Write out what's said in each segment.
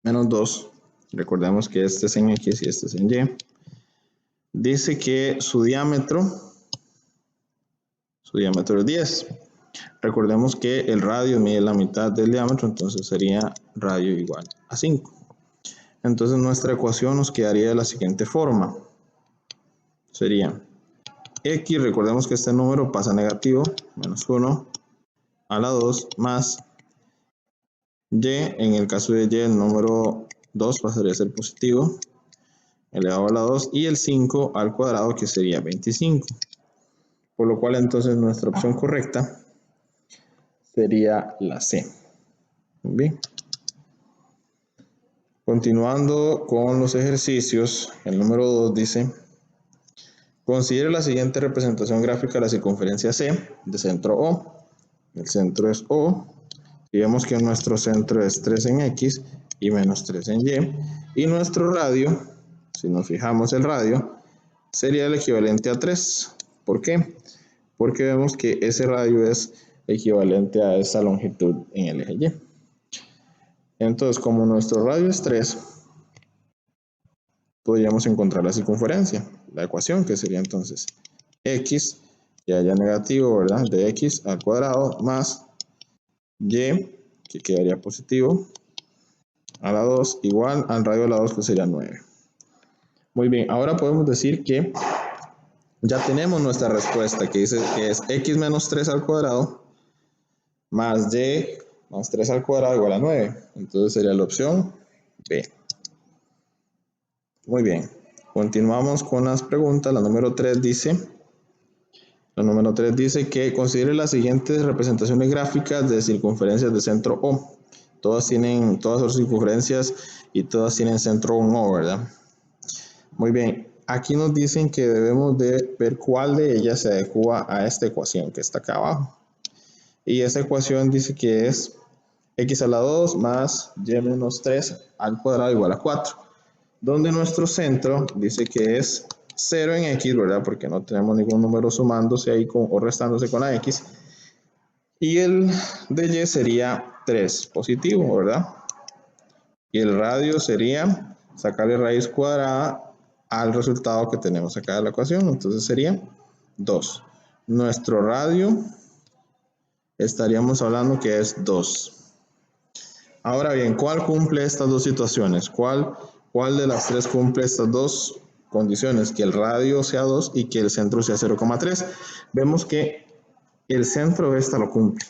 menos 2. Recordemos que este es en X y este es en Y. Dice que su diámetro es 10. Recordemos que el radio mide la mitad del diámetro, entonces sería radio igual a 5. Entonces nuestra ecuación nos quedaría de la siguiente forma. Sería X, recordemos que este número pasa negativo, menos 1 a la 2 más Y, en el caso de Y el número 2 pasaría a ser positivo, elevado a la 2, y el 5 al cuadrado que sería 25. Por lo cual entonces nuestra opción correcta sería la C. Muy bien. Continuando con los ejercicios, el número 2 dice: considere la siguiente representación gráfica de la circunferencia C de centro O. El centro es O, y vemos que nuestro centro es 3 en X y menos 3 en Y, y nuestro radio, si nos fijamos el radio, sería el equivalente a 3. ¿Por qué? Porque vemos que ese radio es equivalente a esa longitud en el eje Y. Entonces, como nuestro radio es 3, podríamos encontrar la circunferencia, la ecuación, que sería entonces X, y haya negativo, ¿verdad?, de X al cuadrado, más Y, que quedaría positivo, a la 2, igual al radio de la 2, que sería 9. Muy bien, ahora podemos decir que ya tenemos nuestra respuesta, que dice que es X menos 3 al cuadrado, más Y más 3 al cuadrado igual a 9. Entonces sería la opción B. Muy bien, continuamos con las preguntas. La número 3 dice que considere las siguientes representaciones gráficas de circunferencias de centro O. Todas son circunferencias y todas tienen centro en O, ¿verdad? Muy bien, aquí nos dicen que debemos de ver cuál de ellas se adecua a esta ecuación que está acá abajo. Y esta ecuación dice que es X a la 2 más Y menos 3 al cuadrado igual a 4. Donde nuestro centro dice que es 0 en X, ¿verdad? Porque no tenemos ningún número sumándose ahí o restándose con la X. Y el de Y sería 3 positivo, ¿verdad? Y el radio sería sacarle raíz cuadrada al resultado que tenemos acá de la ecuación. Entonces sería 2. Nuestro radio estaríamos hablando que es 2. Ahora bien, ¿cuál cumple estas dos situaciones? ¿Cuál de las tres cumple estas dos condiciones? Que el radio sea 2 y que el centro sea 0,3. Vemos que el centro de esta lo cumple,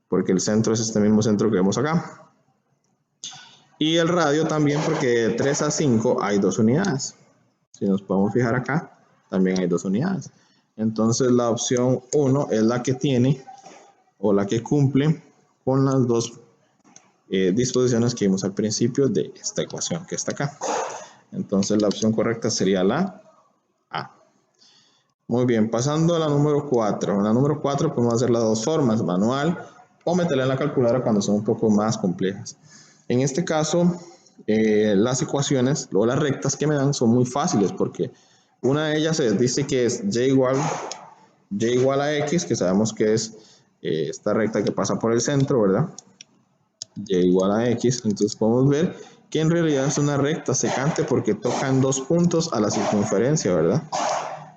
porque el centro es este mismo centro que vemos acá. Y el radio también, porque de 3 a 5 hay 2 unidades. Si nos podemos fijar acá, también hay 2 unidades. Entonces la opción 1 es la que tiene o la que cumple con las dos disposiciones que vimos al principio de esta ecuación que está acá. Entonces la opción correcta sería la A. Muy bien, pasando a la número 4. En la número 4 podemos hacerla de dos formas: manual o meterla en la calculadora cuando son un poco más complejas. En este caso, las ecuaciones o las rectas que me dan son muy fáciles, porque una de ellas dice que es y igual a X, que sabemos que es esta recta que pasa por el centro, ¿verdad? Y igual a X. Entonces podemos ver que en realidad es una recta secante porque tocan dos puntos a la circunferencia, ¿verdad?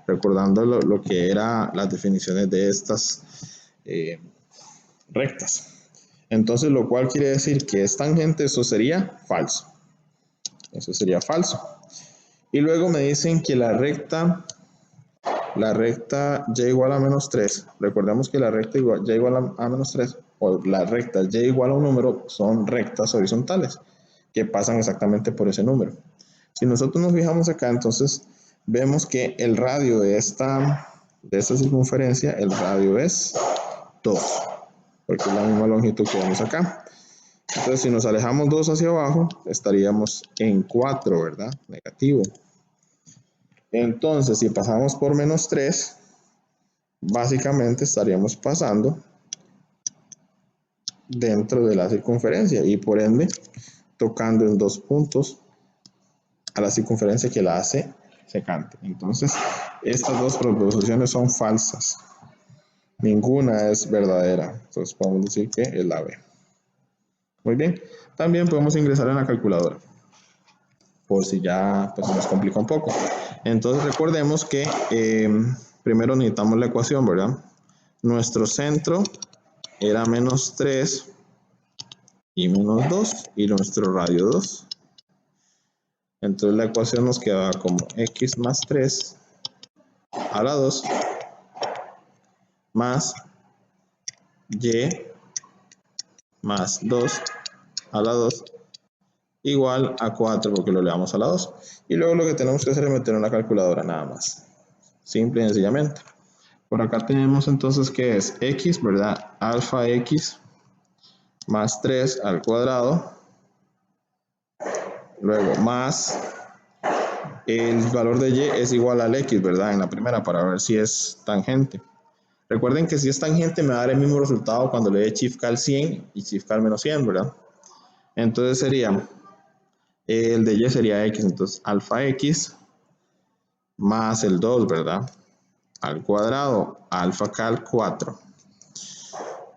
Recordando lo que eran las definiciones de estas rectas. Entonces, lo cual quiere decir que es tangente, eso sería falso. Eso sería falso. Y luego me dicen que la recta y igual a menos 3. Recordemos que la recta y igual a menos 3, o la recta y igual a un número, son rectas horizontales que pasan exactamente por ese número. Si nosotros nos fijamos acá, entonces vemos que el radio de esta circunferencia, el radio es 2, porque es la misma longitud que vemos acá. Entonces, si nos alejamos 2 hacia abajo, estaríamos en 4, ¿verdad? Negativo. Entonces, si pasamos por menos 3, básicamente estaríamos pasando dentro de la circunferencia y por ende tocando en dos puntos a la circunferencia que la hace secante. Entonces, estas dos proposiciones son falsas. Ninguna es verdadera. Entonces, podemos decir que es la B. Muy bien. También podemos ingresar en la calculadora, por si ya pues, nos complica un poco. Entonces recordemos que primero necesitamos la ecuación, ¿verdad? Nuestro centro era menos 3 y menos 2 y nuestro radio 2. Entonces la ecuación nos quedaba como x más 3 a la 2 más y más 2 a la 2 igual a 4 porque lo elevamos a la 2. Y luego lo que tenemos que hacer es meter en la calculadora nada más. Simple y sencillamente. Por acá tenemos entonces que es x, ¿verdad? Alfa x más 3 al cuadrado. Luego más el valor de y es igual al x, ¿verdad? En la primera para ver si es tangente. Recuerden que si es tangente me va a dar el mismo resultado cuando le dé shift cal 100 y shift cal menos 100, ¿verdad? Entonces sería, el de y sería x, entonces alfa x más el 2, ¿verdad? Al cuadrado, alfa cal 4.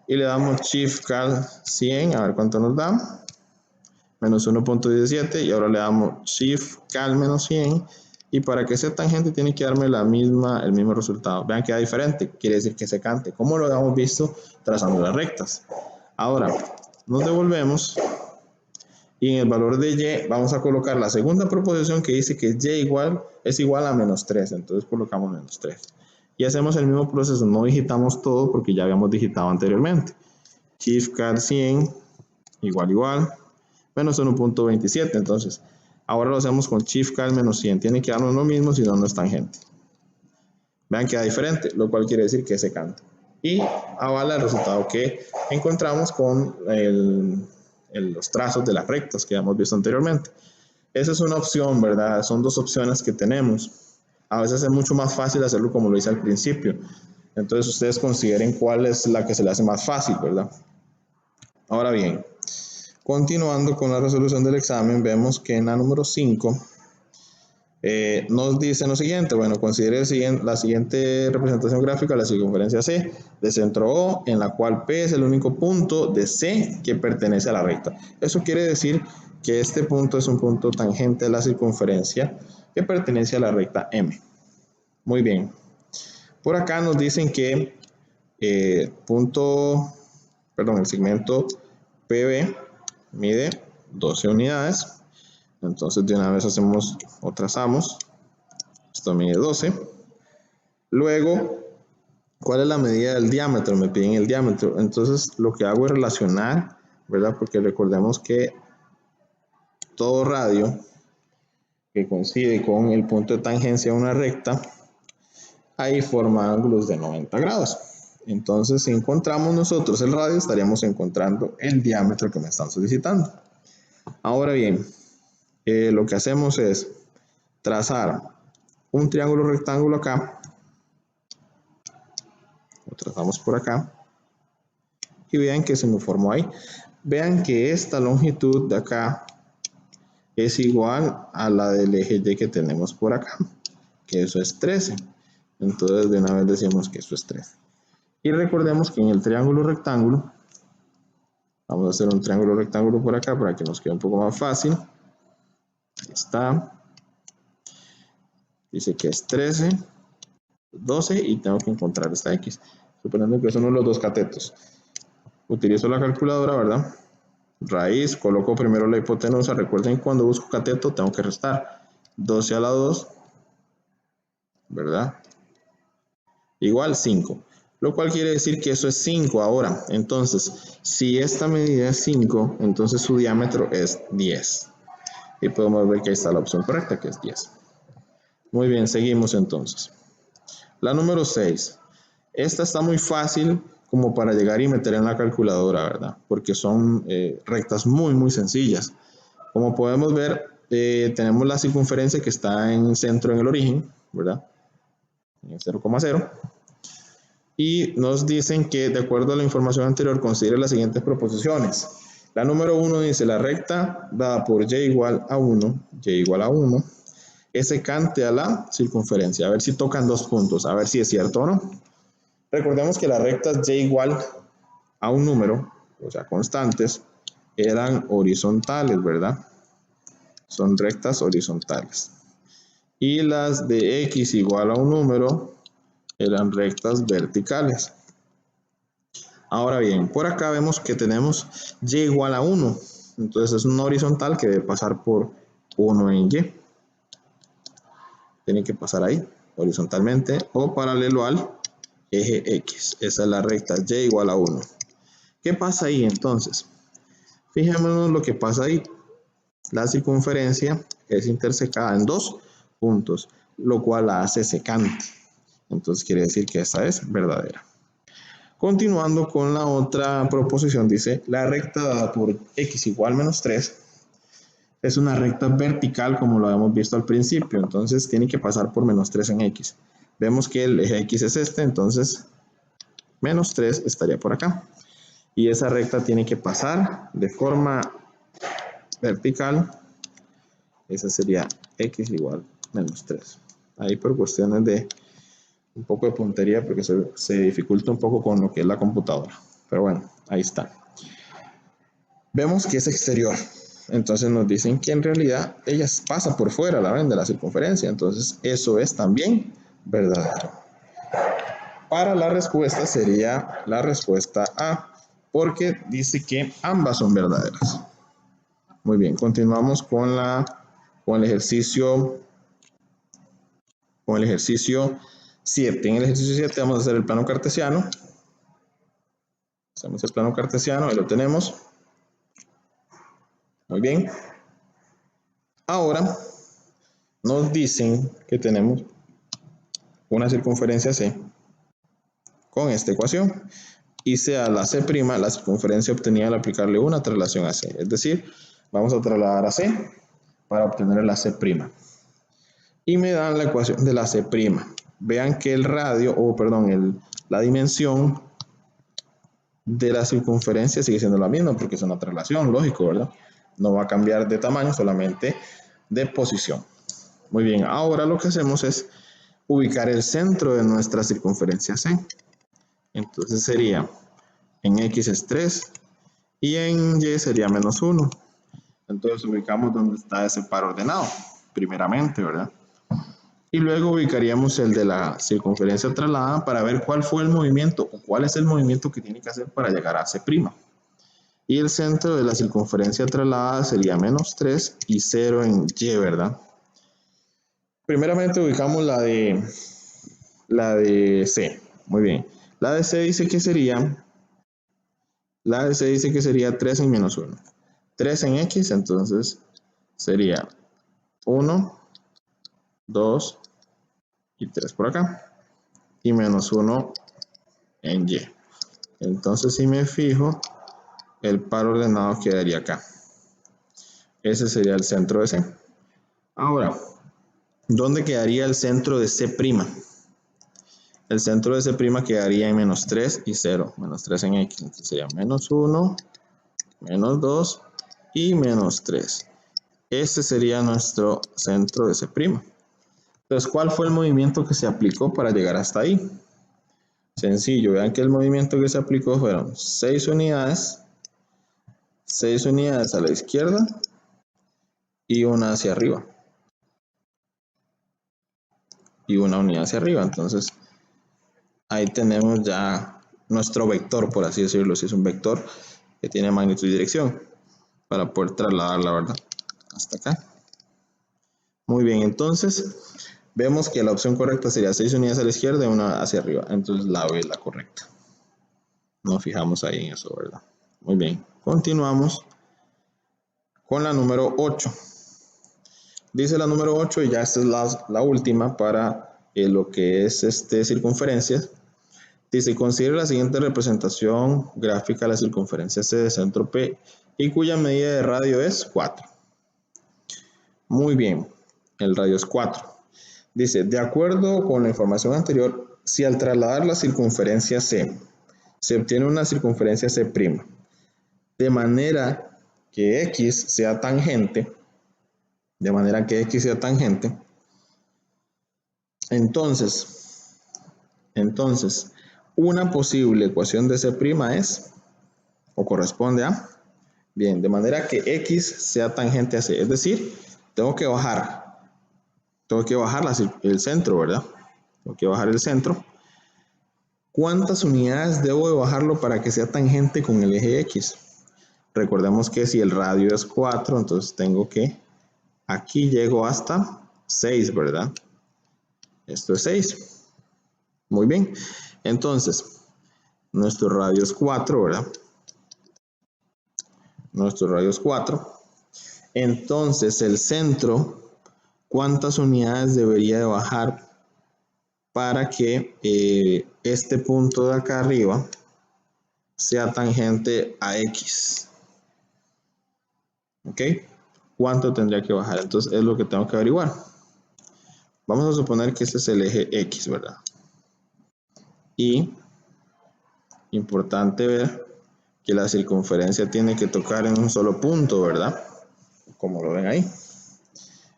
Y le damos shift cal 100, a ver cuánto nos da. Menos 1.17 y ahora le damos shift cal menos 100 y para que sea tangente tiene que darme el mismo resultado. Vean que da diferente, quiere decir que secante, como lo habíamos visto trazando las rectas. Ahora nos devolvemos y en el valor de y vamos a colocar la segunda proposición que dice que y es igual a menos 3, entonces colocamos menos 3. Y hacemos el mismo proceso, no digitamos todo porque ya habíamos digitado anteriormente. Shift cal 100 igual menos 1.27, entonces ahora lo hacemos con shift cal menos 100, tiene que darnos lo mismo, si no, no es tangente. Vean que da diferente, lo cual quiere decir que es secante. Y avala el resultado que encontramos con los trazos de las rectas que hemos visto anteriormente. Esa es una opción, ¿verdad? Son dos opciones que tenemos. A veces es mucho más fácil hacerlo como lo hice al principio. Entonces ustedes consideren cuál es la que se le hace más fácil, ¿verdad? Ahora bien, continuando con la resolución del examen, vemos que en la número 5 nos dice lo siguiente. Bueno, considere la siguiente representación gráfica de la circunferencia C de centro O, en la cual P es el único punto de C que pertenece a la recta. Eso quiere decir que este punto es un punto tangente a la circunferencia que pertenece a la recta M. Muy bien. Por acá nos dicen que el segmento PB mide 12 unidades. Entonces de una vez hacemos o trazamos. Esto mide 12. Luego, ¿cuál es la medida del diámetro? Me piden el diámetro. Entonces lo que hago es relacionar, ¿verdad? Porque recordemos que todo radio que coincide con el punto de tangencia de una recta, ahí forma ángulos de 90 grados. Entonces, si encontramos nosotros el radio, estaríamos encontrando el diámetro que me están solicitando. Ahora bien, lo que hacemos es trazar un triángulo rectángulo acá, lo trazamos por acá, y vean que se me formó ahí. Vean que esta longitud de acá es igual a la del eje Y que tenemos por acá, que eso es 13. Entonces de una vez decimos que eso es 13. Y recordemos que en el triángulo rectángulo, vamos a hacer un triángulo rectángulo por acá para que nos quede un poco más fácil. Ahí está. Dice que es 13, 12 y tengo que encontrar esta X. Suponiendo que son los dos catetos. Utilizo la calculadora, ¿verdad? Raíz, coloco primero la hipotenusa. Recuerden que cuando busco cateto tengo que restar. 12 a la 2, ¿verdad? Igual 5. Lo cual quiere decir que eso es 5 ahora. Entonces, si esta medida es 5, entonces su diámetro es 10. Y podemos ver que ahí está la opción correcta, que es 10. Muy bien, seguimos entonces. La número 6. Esta está muy fácil como para llegar y meter en la calculadora, ¿verdad? Porque son rectas muy sencillas. Como podemos ver, tenemos la circunferencia que está en centro en el origen, ¿verdad? En el 0,0. Y nos dicen que, de acuerdo a la información anterior, considere las siguientes proposiciones. La número 1 dice, la recta dada por y igual a 1, es secante a la circunferencia. A ver si tocan dos puntos, a ver si es cierto o no. Recordemos que las rectas y igual a un número, o sea, constantes, eran horizontales, ¿verdad? Son rectas horizontales. Y las de x igual a un número eran rectas verticales. Ahora bien, por acá vemos que tenemos y igual a 1. Entonces es una horizontal que debe pasar por 1 en y. Tiene que pasar ahí, horizontalmente o paralelo al eje x. Esa es la recta y igual a 1. ¿Qué pasa ahí entonces? Fijémonos lo que pasa ahí. La circunferencia es intersecada en 2 puntos, lo cual la hace secante. Entonces quiere decir que esta es verdadera. Continuando con la otra proposición, dice, la recta dada por x igual menos 3 es una recta vertical como lo habíamos visto al principio, entonces tiene que pasar por menos 3 en x. Vemos que el eje x es este, entonces menos 3 estaría por acá. Y esa recta tiene que pasar de forma vertical, esa sería x igual menos 3. Ahí por cuestiones de un poco de puntería porque se dificulta un poco con lo que es la computadora. Pero bueno, ahí está. Vemos que es exterior. Entonces nos dicen que en realidad ella pasa por fuera, la ven, de la circunferencia. Entonces eso es también verdadero. Para la respuesta sería la respuesta A, porque dice que ambas son verdaderas. Muy bien, continuamos con el ejercicio 7. En el ejercicio 7 vamos a hacer el plano cartesiano. Hacemos el plano cartesiano, ahí lo tenemos. Muy bien. Ahora nos dicen que tenemos una circunferencia C con esta ecuación y sea la C', la circunferencia obtenida al aplicarle una traslación a C. Es decir, vamos a trasladar a C para obtener la C'. Y me dan la ecuación de la C'. Vean que el radio, la dimensión de la circunferencia sigue siendo la misma porque es una traslación, lógico, ¿verdad? No va a cambiar de tamaño, solamente de posición. Muy bien, ahora lo que hacemos es ubicar el centro de nuestra circunferencia C. Entonces sería, en X es 3 y en Y sería menos 1. Entonces ubicamos donde está ese par ordenado, primeramente, ¿verdad? Y luego ubicaríamos el de la circunferencia trasladada para ver cuál fue el movimiento o cuál es el movimiento que tiene que hacer para llegar a C'. Y el centro de la circunferencia trasladada sería menos 3 y 0 en Y, ¿verdad? Primeramente ubicamos la de C. Muy bien. La de C dice que sería 3 en menos 1. 3 en X, entonces sería 1, 2 y 3 por acá. Y menos 1 en Y. Entonces si me fijo, el par ordenado quedaría acá. Ese sería el centro de C. Ahora, ¿dónde quedaría el centro de C'? El centro de C' quedaría en menos 3 y 0. Menos 3 en X. Entonces sería menos 1, menos 2 y menos 3. Este sería nuestro centro de C'. Entonces, ¿cuál fue el movimiento que se aplicó para llegar hasta ahí? Sencillo, vean que el movimiento que se aplicó fueron 6 unidades a la izquierda y una hacia arriba. Y una unidad hacia arriba. Entonces, ahí tenemos ya nuestro vector, por así decirlo, si es un vector que tiene magnitud y dirección, para poder trasladar, la verdad, hasta acá. Muy bien, entonces vemos que la opción correcta sería 6 unidades a la izquierda y una hacia arriba. Entonces la B es la correcta. Nos fijamos ahí en eso, ¿verdad? Muy bien, continuamos con la número 8. Dice la número 8, y ya esta es la última para lo que es circunferencias. Dice, considere la siguiente representación gráfica de la circunferencia C de centro P y cuya medida de radio es 4. Muy bien, el radio es 4. Dice, de acuerdo con la información anterior, si al trasladar la circunferencia C se obtiene una circunferencia C', de manera que X sea tangente, entonces, una posible ecuación de C' es, o corresponde a, Bien, de manera que X sea tangente a C. Es decir, tengo que bajar el centro, ¿verdad? Tengo que bajar el centro. ¿Cuántas unidades debo de bajarlo para que sea tangente con el eje X? Recordemos que si el radio es 4, entonces tengo que, aquí llego hasta 6, ¿verdad? Esto es 6. Muy bien. Entonces, nuestro radio es 4, ¿verdad? Nuestro radio es 4. Entonces, el centro, ¿cuántas unidades debería de bajar para que este punto de acá arriba sea tangente a X? ¿Ok? ¿Cuánto tendría que bajar? Entonces, es lo que tengo que averiguar. Vamos a suponer que este es el eje X, ¿verdad? Y importante ver que la circunferencia tiene que tocar en un solo punto, ¿verdad? Como lo ven ahí.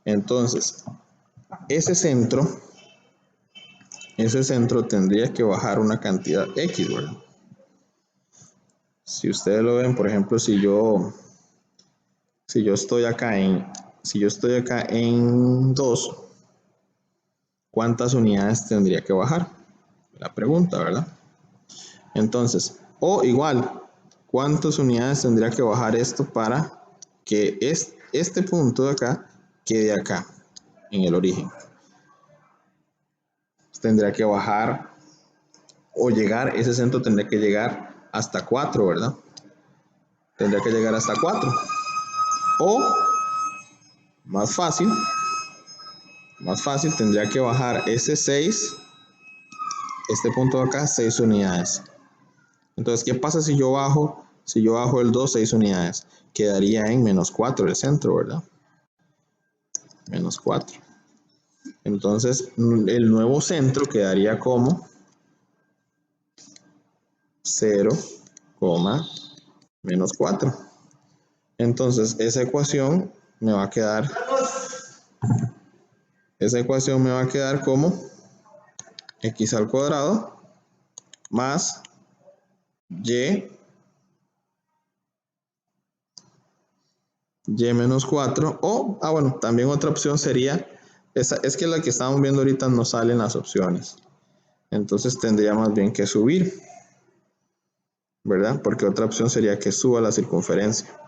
Entonces, ese centro tendría que bajar una cantidad X, ¿verdad? Si ustedes lo ven, por ejemplo, si yo estoy acá en 2, ¿cuántas unidades tendría que bajar? La pregunta, ¿verdad? Entonces, o igual, ¿cuántas unidades tendría que bajar esto para que este punto de acá quede acá, en el origen? Tendría que bajar o llegar, ese centro tendría que llegar hasta 4, ¿verdad? Tendría que llegar hasta 4. O, más fácil, tendría que bajar ese 6, este punto de acá, 6 unidades. Entonces, ¿qué pasa si yo bajo el 2, 6 unidades? Quedaría en menos 4 el centro, ¿verdad? Menos 4. Entonces, el nuevo centro quedaría como 0, menos 4. Entonces, esa ecuación me va a quedar como x al cuadrado más y menos 4. O, bueno, también otra opción sería, es que la que estamos viendo ahorita no salen las opciones. Entonces tendría más bien que subir, ¿verdad? Porque otra opción sería que suba la circunferencia.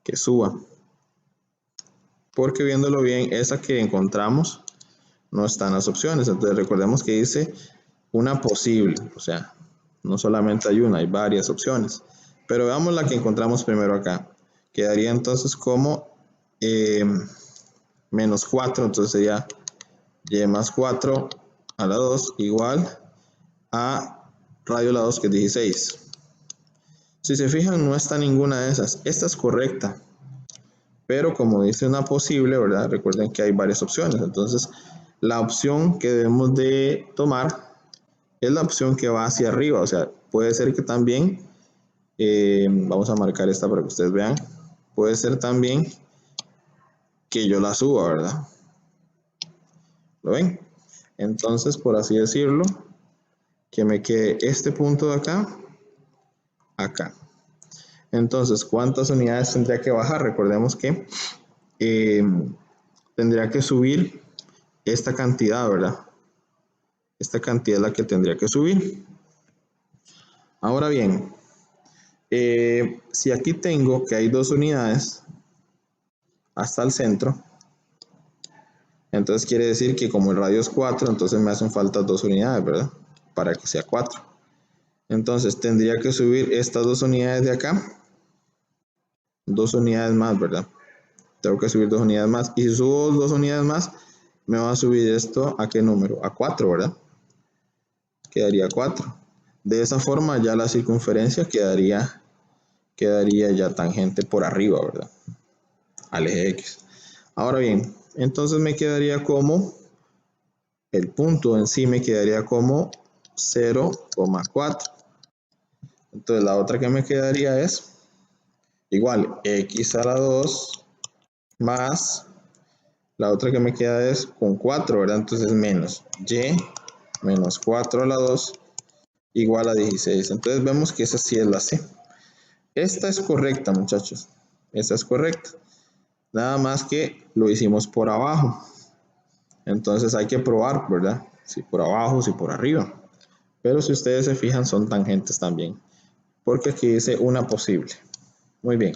Que suba. Porque viéndolo bien, esa que encontramos no está en las opciones. Entonces recordemos que dice una posible. O sea, no solamente hay una, hay varias opciones. Pero veamos la que encontramos primero acá. Quedaría entonces como menos 4. Entonces sería y más 4 a la 2 igual a radio a la 2, que es 16. Si se fijan, no está ninguna de esas. Esta es correcta. Pero como dice una posible, ¿verdad? Recuerden que hay varias opciones. Entonces, la opción que debemos de tomar es la opción que va hacia arriba. O sea, puede ser que también, vamos a marcar esta para que ustedes vean, puede ser también que yo la suba, ¿verdad? ¿Lo ven? Entonces, por así decirlo, que me quede este punto de acá, acá. Entonces, ¿cuántas unidades tendría que bajar? Recordemos que tendría que subir esta cantidad, ¿verdad? Esta cantidad es la que tendría que subir. Ahora bien, si aquí tengo que hay 2 unidades hasta el centro, entonces quiere decir que como el radio es 4, entonces me hacen falta 2 unidades, ¿verdad? Para que sea 4. Entonces tendría que subir estas 2 unidades de acá, 2 unidades más, ¿verdad? Tengo que subir 2 unidades más. Y si subo 2 unidades más, me va a subir esto ¿a qué número? A 4, ¿verdad? Quedaría 4. De esa forma ya la circunferencia quedaría ya tangente por arriba, ¿verdad? Al eje X. Ahora bien, entonces me quedaría como, el punto en sí me quedaría como 0,4. Entonces la otra que me quedaría es igual x a la 2 más, la otra que me queda es con 4, ¿verdad? Entonces menos y menos 4 a la 2 igual a 16. Entonces vemos que esa sí es la C. Esta es correcta, muchachos. Esta es correcta. Nada más que lo hicimos por abajo. Entonces hay que probar, ¿verdad? Si por abajo, si por arriba. Pero si ustedes se fijan, son tangentes también. Porque aquí dice una posible. Muy bien.